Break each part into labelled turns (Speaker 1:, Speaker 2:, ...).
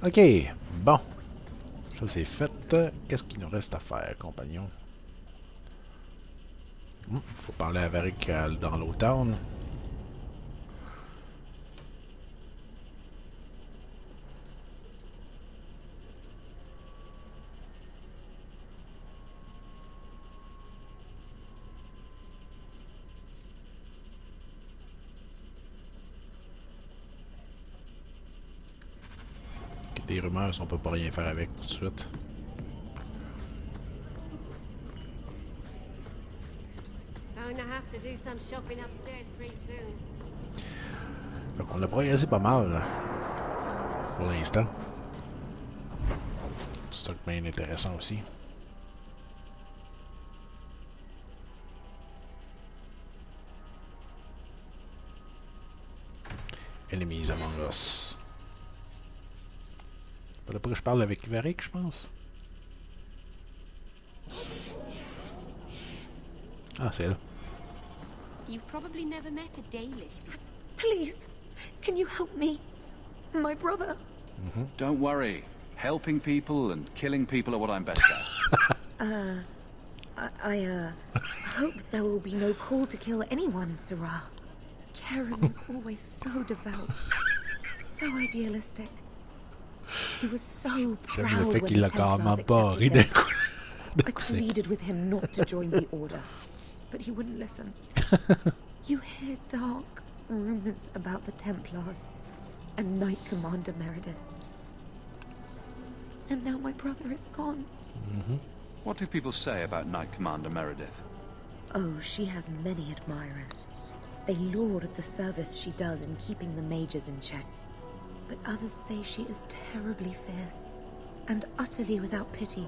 Speaker 1: Ok, bon. Ça c'est fait. Qu'est-ce qu'il nous reste à faire, compagnon? Faut parler avec dans l'Old Town. Des rumeurs, on peut pas rien faire avec tout de suite. Donc on a progressé pas mal pour l'instant. C'est bien intéressant aussi. Enemies Among Us. Après, je parle avec Avec, je pense. Ah, c'est là.
Speaker 2: You've probably never met a Dalish.
Speaker 3: Please, can you help me? My brother.
Speaker 4: Don't worry. Helping people and killing people are what I'm best at.
Speaker 3: I hope there will be no call to kill anyone, Sarah. Karen was always so devout, so idealistic. He was so proud when the Templars accepted death. I pleaded with him not to join the Order, but he wouldn't listen. You hear dark rumors about the Templars and Knight Commander Meredith. And now my brother is gone.
Speaker 4: What do people say about Knight Commander Meredith?
Speaker 3: Oh, she has many admirers. They laud the service she does in keeping the mages in check. But others say she is terribly fierce and utterly without pity,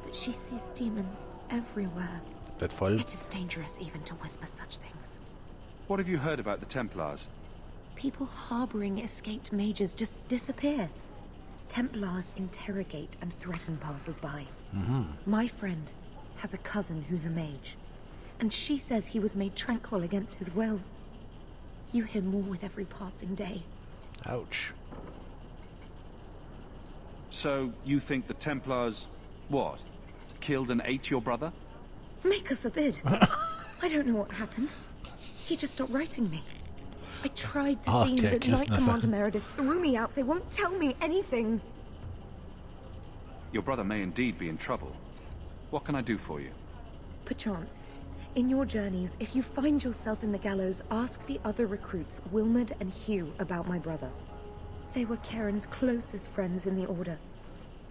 Speaker 3: that she sees demons everywhere. It is dangerous even to whisper such things.
Speaker 4: What have you heard about the Templars?
Speaker 3: People harboring escaped mages just disappear. Templars interrogate and threaten passers-by. My friend has a cousin who's a mage, and she says he was made tranquil against his will. You hear more with every passing day.
Speaker 1: Ouch.
Speaker 4: So, you think the Templars, what? Killed and ate your brother?
Speaker 3: Maker forbid. I don't know what happened. He just stopped writing me. I tried to see him, but Knight Commander Meredith threw me out. They won't tell me anything.
Speaker 4: Your brother may indeed be in trouble. What can I do for you?
Speaker 3: Perchance. In your journeys, if you find yourself in the gallows, ask the other recruits, Wilmerd and Hugh, about my brother. They were Karen's closest friends in the Order.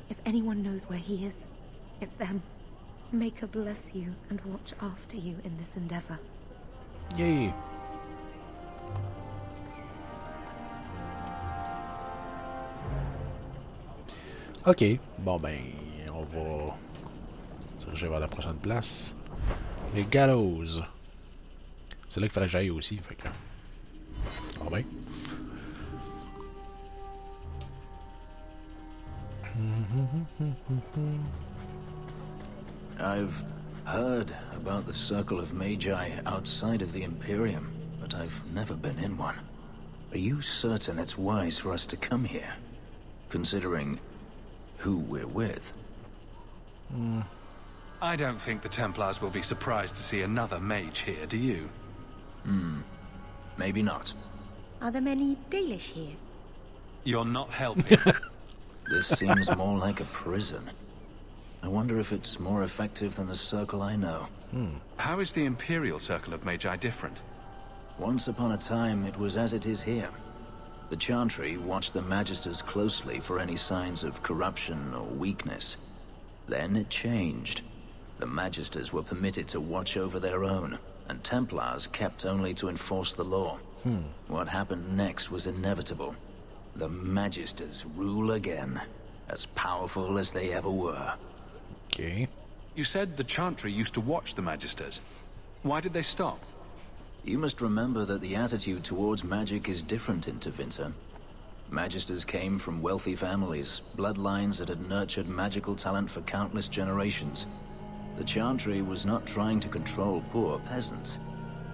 Speaker 3: If anyone knows where he is, it's them. Maker bless you and watch after you in this endeavor.
Speaker 1: Yay. Ok, bon ben, on va diriger vers la prochaine place. Les gallows. C'est là qu'il fallait que j'aille aussi, fait que... Ah ben.
Speaker 5: I've heard about the Circle of Magi outside of the Imperium, but I've never been in one. Are you certain it's wise for us to come here, considering who we're with?
Speaker 4: I don't think the Templars will be surprised to see another mage here, do you?
Speaker 5: Maybe not.
Speaker 2: Are there many Dalish here?
Speaker 4: You're not helping.
Speaker 5: This seems more like a prison. I wonder if it's more effective than the Circle I know.
Speaker 4: How is the Imperial Circle of Magi different?
Speaker 5: Once upon a time, it was as it is here. The Chantry watched the Magisters closely for any signs of corruption or weakness. Then it changed. The Magisters were permitted to watch over their own, and Templars kept only to enforce the law. What happened next was inevitable. The Magisters rule again, as powerful as they ever were.
Speaker 1: Okay.
Speaker 4: You said the Chantry used to watch the Magisters. Why did they stop?
Speaker 5: You must remember that the attitude towards magic is different in Tevinter. Magisters came from wealthy families, bloodlines that had nurtured magical talent for countless generations. The Chantry was not trying to control poor peasants,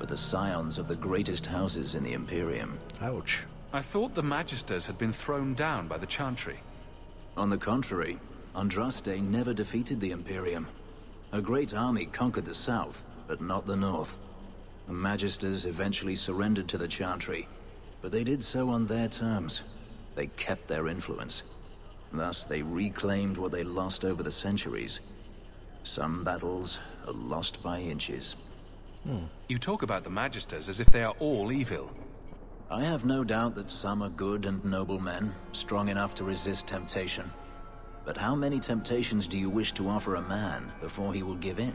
Speaker 5: but the scions of the greatest houses in the Imperium.
Speaker 1: Ouch.
Speaker 4: I thought the Magisters had been thrown down by the Chantry.
Speaker 5: On the contrary, Andraste never defeated the Imperium. A great army conquered the south, but not the north. The Magisters eventually surrendered to the Chantry, but they did so on their terms. They kept their influence. Thus, they reclaimed what they lost over the centuries. Some battles are lost by inches.
Speaker 6: You talk about the Magisters as if they are all evil.
Speaker 5: I have no doubt that some are good and noble men, strong enough to resist temptation. But how many temptations do you wish to offer a man before he will give in?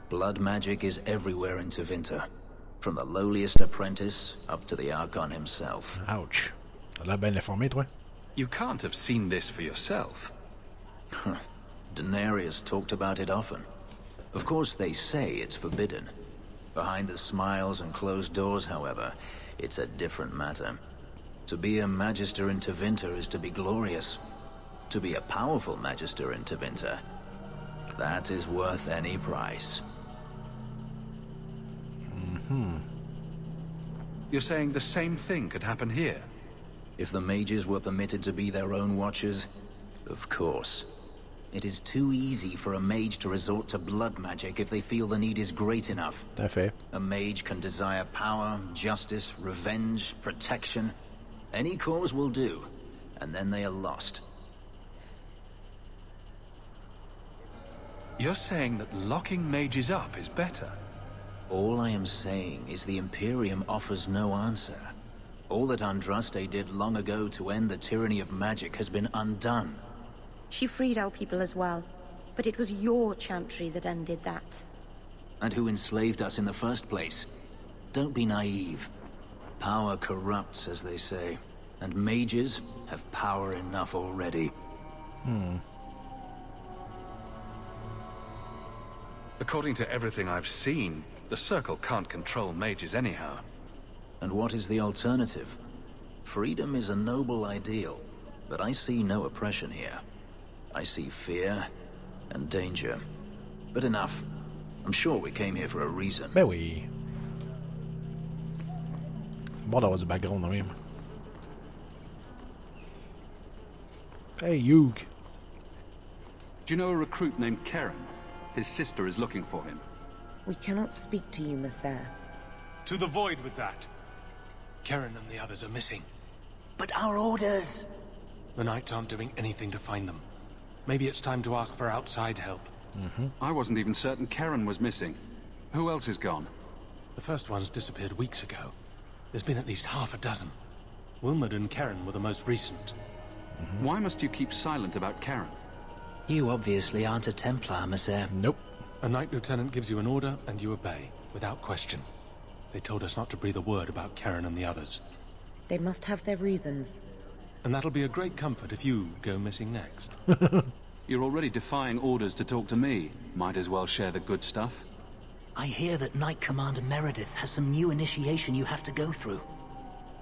Speaker 5: Blood magic is everywhere in Tevinter, from the lowliest apprentice up to the Archon himself.
Speaker 1: Ouch. T'as l'air bien informé, toi?
Speaker 6: You can't have seen this for yourself.
Speaker 5: Daenerys talked about it often. Of course, they say it's forbidden. Behind the smiles and closed doors, however, it's a different matter. To be a Magister in Tevinter is to be glorious. To be a powerful Magister in Tevinter, that is worth any price.
Speaker 6: You're saying the same thing could happen here?
Speaker 5: If the mages were permitted to be their own watchers, of course. It is too easy for a mage to resort to blood magic if they feel the need is great enough.
Speaker 1: Tout à fait.
Speaker 5: A mage can desire power, justice, revenge, protection. Any cause will do, and then they are lost.
Speaker 6: You're saying that locking mages up is better?
Speaker 5: All I am saying is the Imperium offers no answer. All that Andraste did long ago to end the tyranny of magic has been undone.
Speaker 2: She freed our people as well, but it was your Chantry that ended that.
Speaker 5: And who enslaved us in the first place? Don't be naive. Power corrupts, as they say, and mages have power enough already.
Speaker 6: According to everything I've seen, the Circle can't control mages anyhow.
Speaker 5: And what is the alternative? Freedom is a noble ideal, but I see no oppression here. I see fear and danger. But enough. I'm sure we came here for a reason.
Speaker 1: Ben oui. Bon d'avoir du background quand même. Hey, Hawke.
Speaker 4: Do you know a recruit named Karen? His sister is looking for him.
Speaker 3: We cannot speak to you, Messer.
Speaker 7: To the void with that. Karen and the others are missing.
Speaker 8: But our orders...
Speaker 7: The Knights aren't doing anything to find them. Maybe it's time to ask for outside help.
Speaker 4: I wasn't even certain Karen was missing. Who else is gone?
Speaker 7: The first ones disappeared weeks ago. There's been at least half a dozen. Wilmot and Karen were the most recent.
Speaker 4: Why must you keep silent about Karen?
Speaker 8: You obviously aren't a Templar, Messer.
Speaker 1: Nope.
Speaker 7: A Knight Lieutenant gives you an order and you obey, without question. They told us not to breathe a word about Karen and the others.
Speaker 3: They must have their reasons.
Speaker 7: And that'll be a great comfort if you go missing next.
Speaker 4: You're already defying orders to talk to me. Might as well share the good stuff.
Speaker 8: I hear that Knight Commander Meredith has some new initiation you have to go through.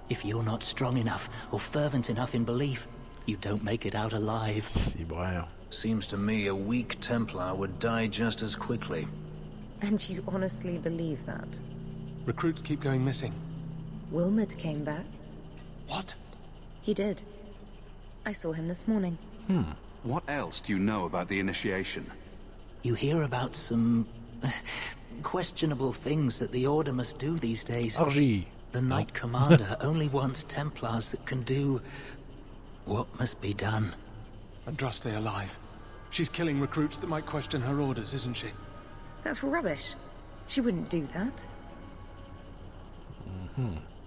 Speaker 8: If you're not strong enough or fervent enough in belief, you don't make it out alive.
Speaker 1: Si, bon.
Speaker 5: Seems to me a weak Templar would die just as quickly.
Speaker 3: And you honestly believe that?
Speaker 7: Recruits keep going missing.
Speaker 3: Wilmot came back.
Speaker 7: What?
Speaker 3: He did. I saw him this morning.
Speaker 4: What else do you know about the initiation?
Speaker 8: You hear about some... questionable things that the Order must do these days.
Speaker 1: Orgie.
Speaker 8: The Knight Commander only wants Templars that can do... what must be done.
Speaker 7: Andraste alive. She's killing recruits that might question her orders, isn't she?
Speaker 3: That's rubbish. She wouldn't do that.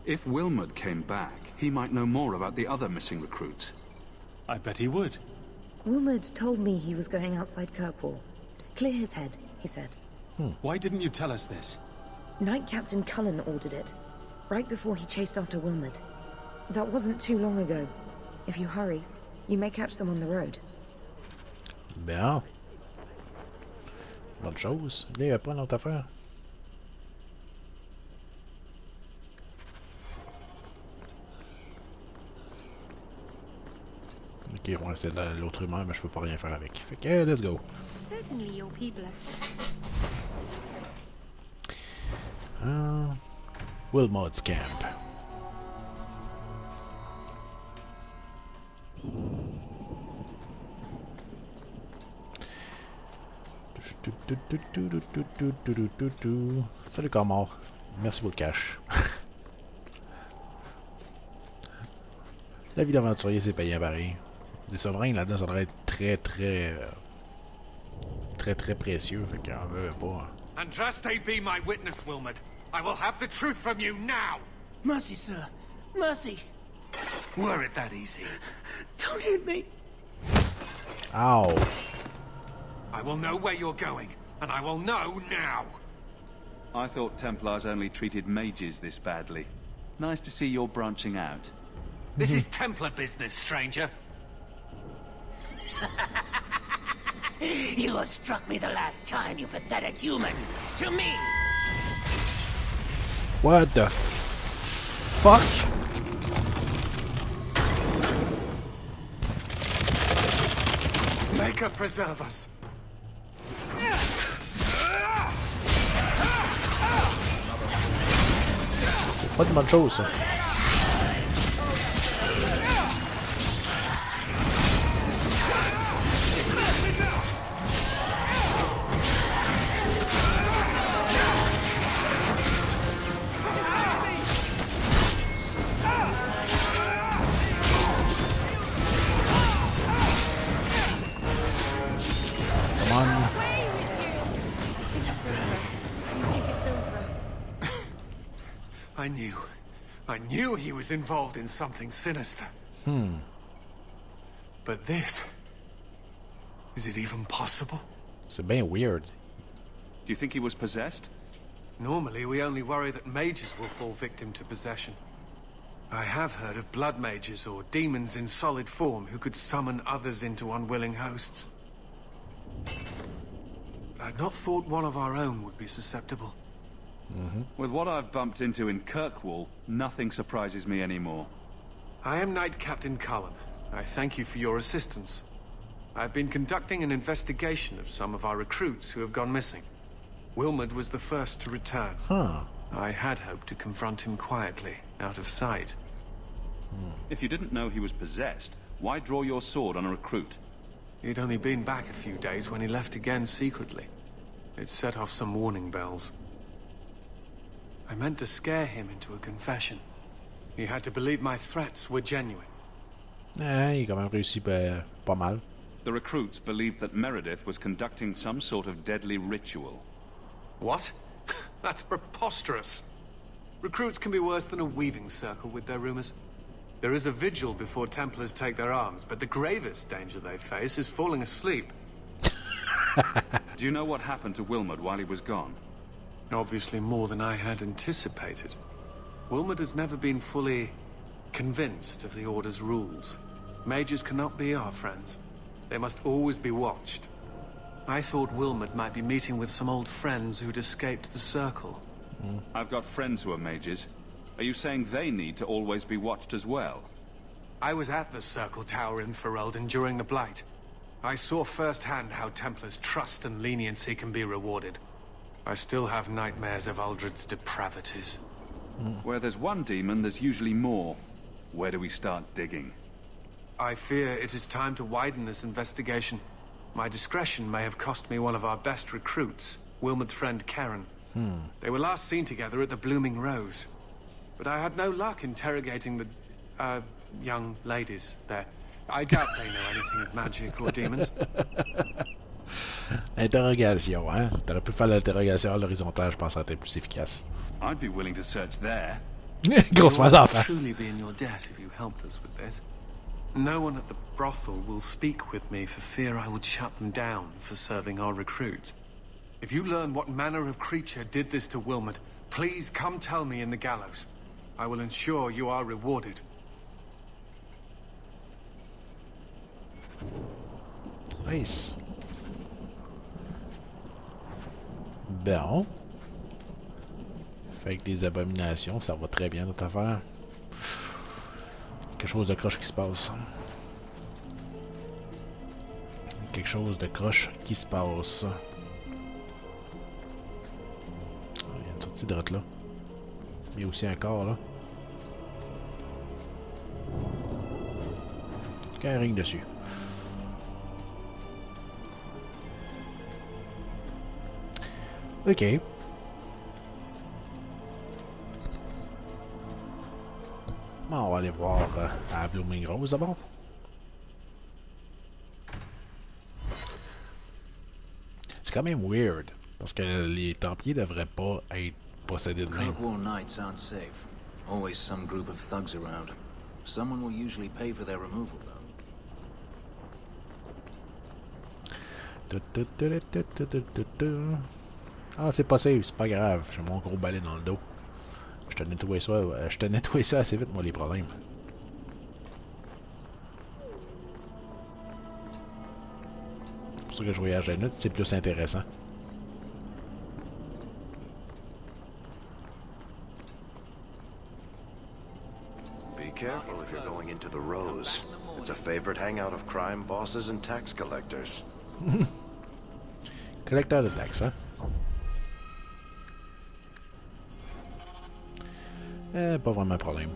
Speaker 4: If Wilmot came back, he might know more about the other missing recruits.
Speaker 7: I bet he would.
Speaker 3: Wilmot told me he was going outside Kirkwall. Clear his head, he said.
Speaker 7: Why didn't you tell us this?
Speaker 3: Knight Captain Cullen ordered it, right before he chased after Wilmot. That wasn't too long ago. If you hurry, you may catch them on the road.
Speaker 1: Bien. Bonne chose. Il n'y a pas une autre affaire. Ok, ouais, c'est l'autre humain, mais je peux pas rien faire avec. Fait que, let's go.
Speaker 2: Certainly your people have...
Speaker 1: Wilmot's camp. Salut Comor. Merci pour le cash. La vie d'aventurier, c'est payant pareil. Des souverains là-dedans, ça devrait être très précieux. Fait qu'on veut pas.
Speaker 6: And just be my witness, Wilmot. I will have the truth from you now.
Speaker 8: Mercy, sir. Mercy.
Speaker 6: Were it that easy?
Speaker 8: Don't hit me.
Speaker 1: Ow.
Speaker 6: I will know where you're going, and I will know now.
Speaker 4: I thought Templars only treated mages this badly. Nice to see you're branching out.
Speaker 6: This is Templar business, stranger.
Speaker 8: You have struck me the last time, you pathetic human. To me.
Speaker 1: What the fuck?
Speaker 6: Maker preserve us.
Speaker 1: C'est pas de bonne chose, ça.
Speaker 6: I knew he was involved in something sinister. But this... Is it even possible?
Speaker 1: C'est bien weird.
Speaker 4: Do you think he was possessed?
Speaker 6: Normally, we only worry that mages will fall victim to possession. I have heard of blood mages or demons in solid form who could summon others into unwilling hosts. But I'd not thought one of our own would be susceptible.
Speaker 4: With what I've bumped into in Kirkwall, nothing surprises me anymore.
Speaker 6: I am Knight Captain Cullen. I thank you for your assistance. I've been conducting an investigation of some of our recruits who have gone missing. Wilmot was the first to return. I had hoped to confront him quietly, out of sight.
Speaker 4: If you didn't know he was possessed, why draw your sword on a recruit?
Speaker 6: He'd only been back a few days when he left again secretly. It set off some warning bells. I meant to scare him into a confession. He had to believe my threats were genuine.
Speaker 1: Il a quand même réussi pas mal.
Speaker 4: The recruits believed that Meredith was conducting some sort of deadly ritual.
Speaker 6: What? That's preposterous. Recruits can be worse than a weaving circle with their rumors. There is a vigil before Templars take their arms, but the gravest danger they face is falling asleep.
Speaker 4: Do you know what happened to Wilmot while he was gone?
Speaker 6: Obviously more than I had anticipated. Wilmot has never been fully convinced of the Order's rules. Mages cannot be our friends. They must always be watched. I thought Wilmot might be meeting with some old friends who'd escaped the Circle.
Speaker 4: I've got friends who are mages. Are you saying they need to always be watched as well?
Speaker 6: I was at the Circle Tower in Ferelden during the Blight. I saw firsthand how Templars' trust and leniency can be rewarded. I still have nightmares of Uldred's depravities.
Speaker 4: Where there's one demon, there's usually more. Where do we start digging?
Speaker 6: I fear it is time to widen this investigation. My discretion may have cost me one of our best recruits, Wilmot's friend Karen. They were last seen together at the Blooming Rose. But I had no luck interrogating the, young ladies there. I doubt they know anything of magic or demons.
Speaker 1: Interrogation, hein? T'aurais pu faire l'interrogation à l'horizontale, je pense que ça aurait été plus efficace.
Speaker 4: I'd be willing to search there.
Speaker 1: Grosse main d'en face.
Speaker 6: Truly be in your debt if you helped us with this. No one at the brothel will speak with me for fear I would shut them down for serving our recruits. If you learn what manner of creature did this to Wilmot, please come tell me in the gallows. I will ensure you are rewarded.
Speaker 1: Nice. Bon. Fait que des abominations, ça va très bien notre affaire. Quelque chose de croche qui se passe. Quelque chose de croche qui se passe. Il y a une sortie de droite là. Il y a aussi un corps là. Il y a un ring dessus. Ok. Bon, on va aller voir à Blooming Rose d'abord. C'est quand même weird, parce que les Templiers devraient pas être possédés de même.
Speaker 5: Kirkwall nights aren't safe. Always some group of thugs around. Someone will usually pay for their removal, though.
Speaker 1: Ah, c'est pas safe, c'est pas grave. J'ai mon gros balai dans le dos. Je te nettoie ça assez vite, moi, les problèmes. C'est pour ça que je voyage à la nuit, c'est plus intéressant.
Speaker 9: Be careful if you're going into the Rose. It's a favorite hangout of crime bosses and tax collectors.
Speaker 1: Collecteur de taxes, hein? Pas vraiment un problème.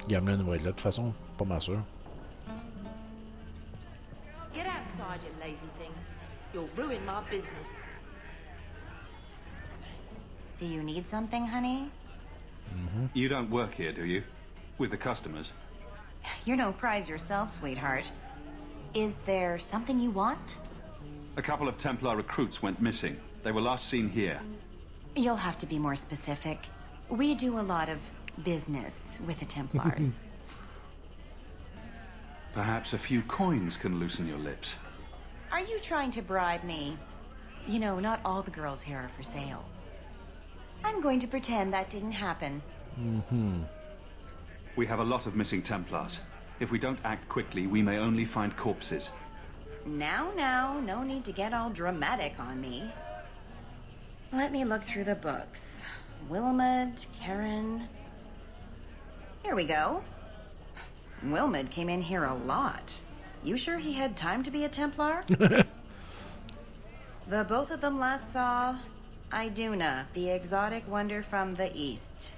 Speaker 1: Gamlin va être là de toute façon, pas mal sûr.
Speaker 10: Get outside, you lazy thing. You'll ruin my business.
Speaker 11: Do you need something, honey?
Speaker 4: You don't work here, do you? With the customers?
Speaker 11: You're no prize yourself, sweetheart. Is there something you want?
Speaker 4: A couple of Templar recruits went missing. They were last seen here.
Speaker 11: You'll have to be more specific. We do a lot of business with the Templars.
Speaker 4: Perhaps a few coins can loosen your lips.
Speaker 11: Are you trying to bribe me? You know, not all the girls here are for sale. I'm going to pretend that didn't happen.
Speaker 4: We have a lot of missing Templars. If we don't act quickly, we may only find corpses.
Speaker 11: Now, no need to get all dramatic on me. Let me look through the books. Wilmot, Karen... Here we go. Wilmot came in here a lot. You sure he had time to be a Templar? The both of them last saw Iduna, the exotic wonder from the east.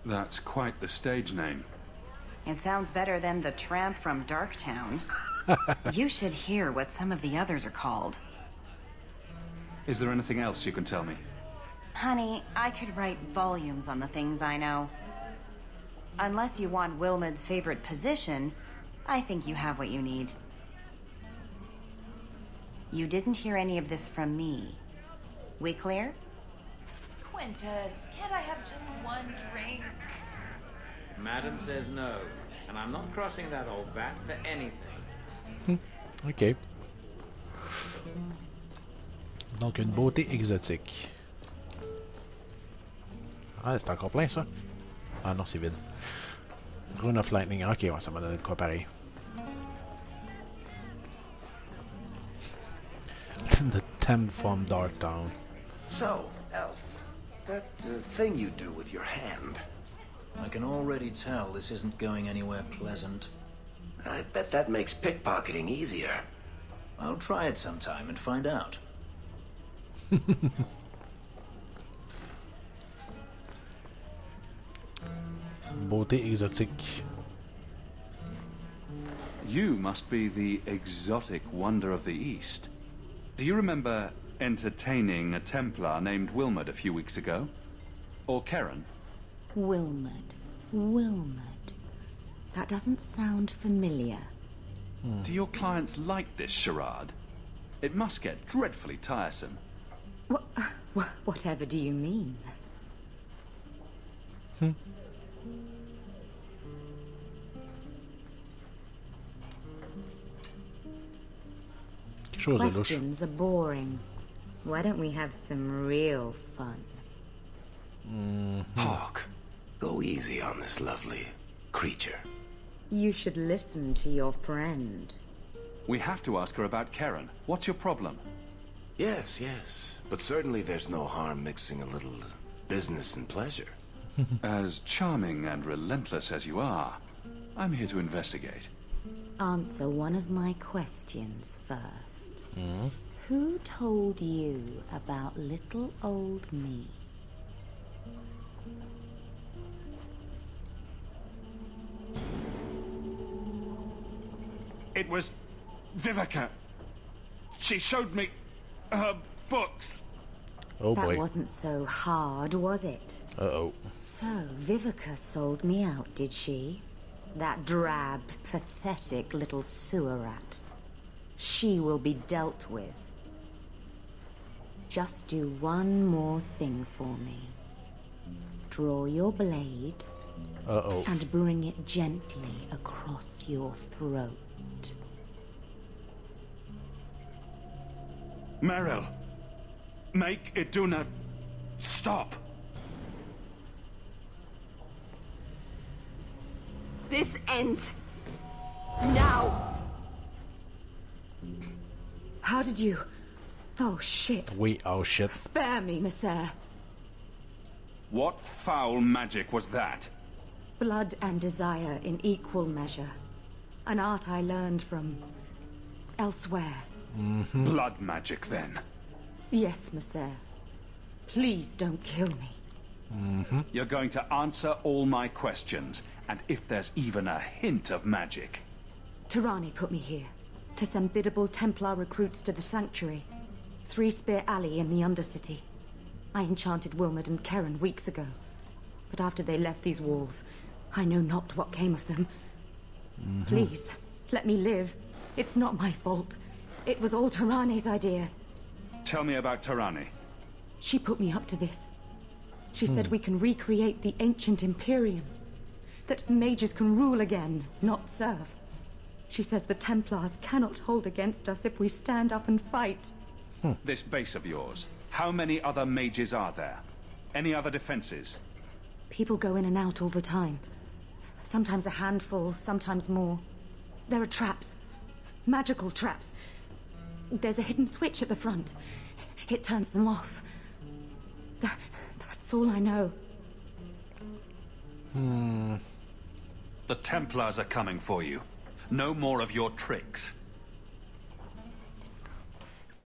Speaker 4: That's quite the stage name.
Speaker 11: It sounds better than the tramp from Darktown. You should hear what some of the others are called.
Speaker 4: Is there anything else you can tell me?
Speaker 11: Honey, I could write volumes on the things I know. Unless you want Wilmot's favorite position, I think you have what you need. You didn't hear any of this from me. We clear?
Speaker 10: Quintus, can't I have just one drink?
Speaker 12: Madam says no, and I'm not crossing that old bat for anything.
Speaker 1: Ok. Donc, une beauté exotique. Ah, c'est encore plein, ça? Ah non, c'est vide. Rune of Lightning. Ok, ouais, ça m'a donné de quoi pareil. The Temp from Darktown.
Speaker 9: So, Elf, that thing you do with your hand.
Speaker 5: I can already tell this isn't going anywhere pleasant.
Speaker 9: I bet that makes pickpocketing easier.
Speaker 5: I'll try it sometime and find out.
Speaker 1: Beauté exotique.
Speaker 4: You must be the exotic wonder of the East. Do you remember entertaining a Templar named Wilmot a few weeks ago? Or Karen?
Speaker 3: Wilmot. That doesn't sound familiar.
Speaker 4: Do your clients like this charade? It must get dreadfully tiresome.
Speaker 3: Whatever do you mean? Questions are boring. Why don't we have some real fun?
Speaker 9: Hawke, go easy on this lovely creature.
Speaker 3: You should listen to your friend.
Speaker 4: We have to ask her about Karen. What's your problem?
Speaker 9: Yes. But certainly there's no harm mixing a little business and pleasure.
Speaker 4: As charming and relentless as you are, I'm here to investigate.
Speaker 3: Answer one of my questions first. Who told you about little old me?
Speaker 4: It was Vivica. She showed me... books.
Speaker 1: Oh boy.
Speaker 3: That wasn't so hard, was it?
Speaker 1: Uh-oh.
Speaker 3: So, Vivica sold me out, did she? That drab, pathetic little sewer rat. She will be dealt with. Just do one more thing for me. Draw your blade.
Speaker 1: Uh-oh.
Speaker 3: And bring it gently across your throat.
Speaker 4: Meryl, make Iduna stop.
Speaker 3: This ends now. How did you? Oh shit.
Speaker 1: Wait, oh shit.
Speaker 3: Spare me, Messere.
Speaker 4: What foul magic was that?
Speaker 3: Blood and desire in equal measure. An art I learned from elsewhere.
Speaker 4: Blood magic, then?
Speaker 3: Yes, Messere. Please don't kill me.
Speaker 4: You're going to answer all my questions, and if there's even a hint of magic.
Speaker 3: Tirani put me here to send biddable Templar recruits to the Sanctuary. 3 Spear Alley in the Undercity. I enchanted Wilmot and Keren weeks ago. But after they left these walls, I know not what came of them. Please, let me live. It's not my fault. It was all Tirani's idea.
Speaker 4: Tell me about Tirani.
Speaker 3: She put me up to this. She said we can recreate the ancient Imperium. That mages can rule again, not serve. She says the Templars cannot hold against us if we stand up and fight.
Speaker 4: This base of yours, how many other mages are there? Any other defenses?
Speaker 3: People go in and out all the time. Sometimes a handful, sometimes more. There are traps. Magical traps. There's a hidden switch at the front. It turns them off. That's all I know.
Speaker 4: The Templars are coming for you. No more of your tricks.